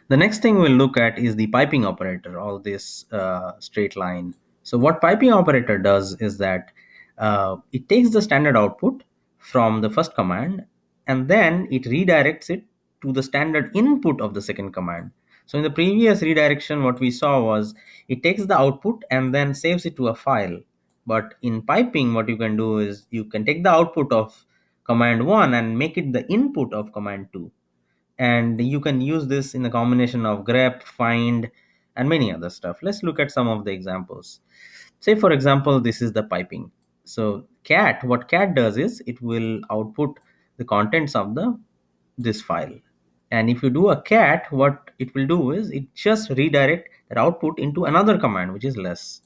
The next thing we'll look at is the piping operator, all this straight line. So what piping operator does is that it takes the standard output from the first command and then it redirects it to the standard input of the second command. So in the previous redirection, what we saw was it takes the output and then saves it to a file. But in piping, what you can do is you can take the output of command 1 and make it the input of command 2, and you can use this in a combination of grep, find, and many other stuff. Let's look at some of the examples. Say for example, this is the piping. So cat, what cat does is it will output the contents of the this file, and if you do a cat, what it will do is it just redirect that output into another command which is less,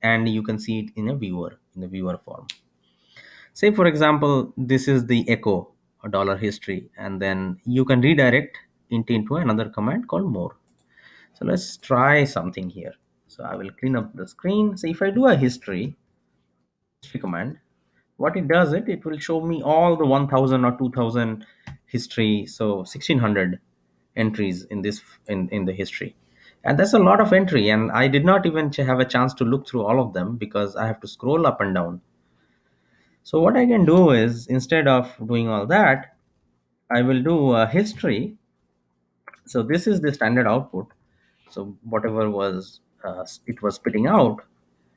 and you can see it in a viewer, in the viewer form. Say for example, this is the echo or dollar history, and then you can redirect it into another command called more. So let's try something here. So I will clean up the screen. So if I do a history command, what it does, it will show me all the 1000 or 2000 history, so 1600 entries in this, in the history. And that's a lot of entry, and I did not even have a chance to look through all of them because I have to scroll up and down. So what I can do is, instead of doing all that, I will do a history. So this is the standard output. So whatever was it was spitting out,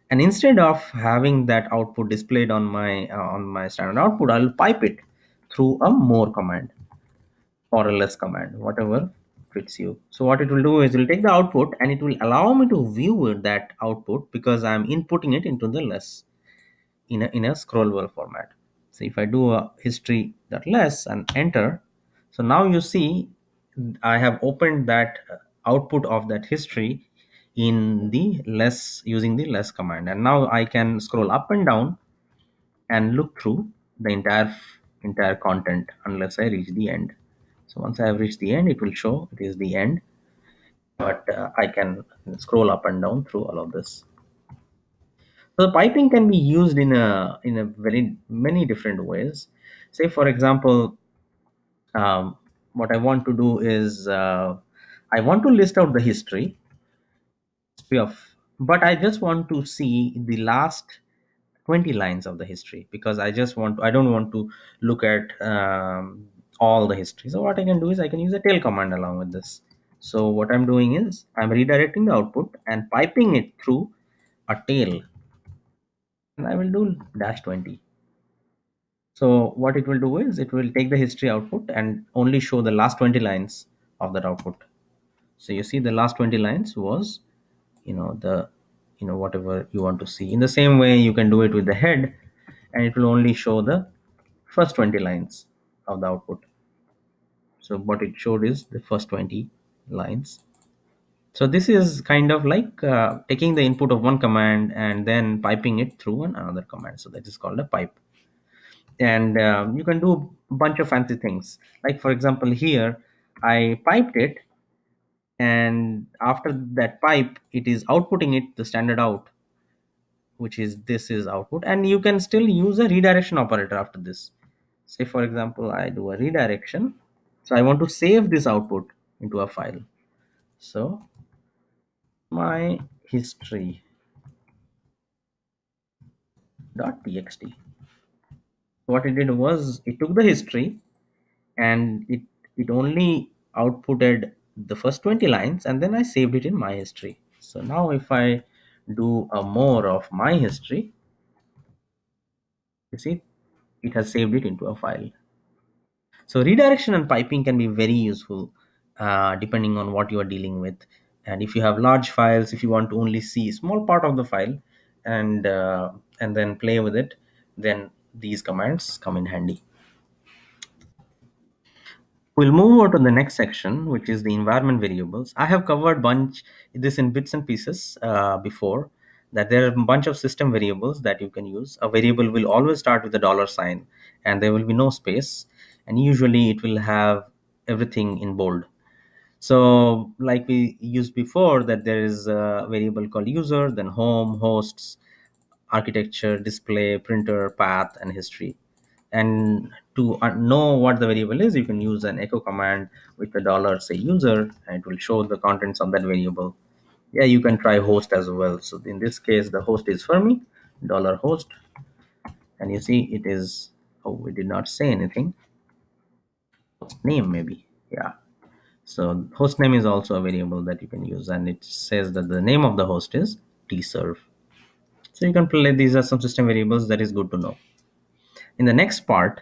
and instead of having that output displayed on my standard output, I'll pipe it through a more command or a less command, whatever fits you. So what it will do is it will take the output and it will allow me to view that output because I'm inputting it into the less in a scrollable format. So if I do a history.less and enter, so now you see I have opened that output of that history in the less, using the less command, and now I can scroll up and down and look through the entire content unless I reach the end. So once I have reached the end, it will show it is the end, but I can scroll up and down through all of this. So the piping can be used in a very many different ways. Say for example, what I want to do is I want to list out the history of, but I just want to see the last 20 lines of the history because I don't want to look at all the history. So what I can do is I can use a tail command along with this. So what I'm doing is I'm redirecting the output and piping it through a tail, and I will do -20. So what it will do is it will take the history output and only show the last 20 lines of that output. So you see the last 20 lines was, the, whatever you want to see. In the same way, you can do it with the head and it will only show the first 20 lines of the output. So what it showed is the first 20 lines. So this is kind of like taking the input of one command and then piping it through another command. So that is called a pipe. And you can do a bunch of fancy things, like for example here I piped it, and after that pipe it is outputting it the standard out, which is this is output, and you can still use a redirection operator after this. Say for example I do a redirection, so I want to save this output into a file. So my history.txt, what it did was it took the history and it only outputted the first 20 lines, and then I saved it in my history. So now if I do a more of my history, you see it has saved it into a file. So redirection and piping can be very useful depending on what you are dealing with. And if you have large files, if you want to only see a small part of the file and then play with it, then these commands come in handy. We'll move on to the next section, which is the environment variables. I have covered bunch this in bits and pieces before, that there are a bunch of system variables that you can use. A variable will always start with a $sign, and there will be no space, and usually it will have everything in bold. So like we used before, that there is a variable called user, then home, hosts, architecture, display, printer, path, and history. And to know what the variable is, you can use an echo command with the dollar say user, and it will show the contents of that variable. Yeah, you can try host as well. So in this case, the host is Fermi, dollar host, and you see it is, oh, we did not say anything. Host name maybe, yeah. So host name is also a variable that you can use, and it says that the name of the host is tserve. So you can play, these are some system variables that is good to know. In the next part,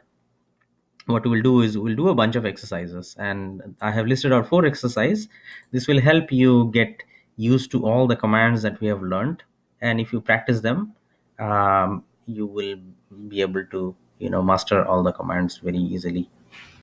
what we'll do is we'll do a bunch of exercises, and I have listed out 4 exercises. This will help you get used to all the commands that we have learned, and if you practice them, you will be able to master all the commands very easily.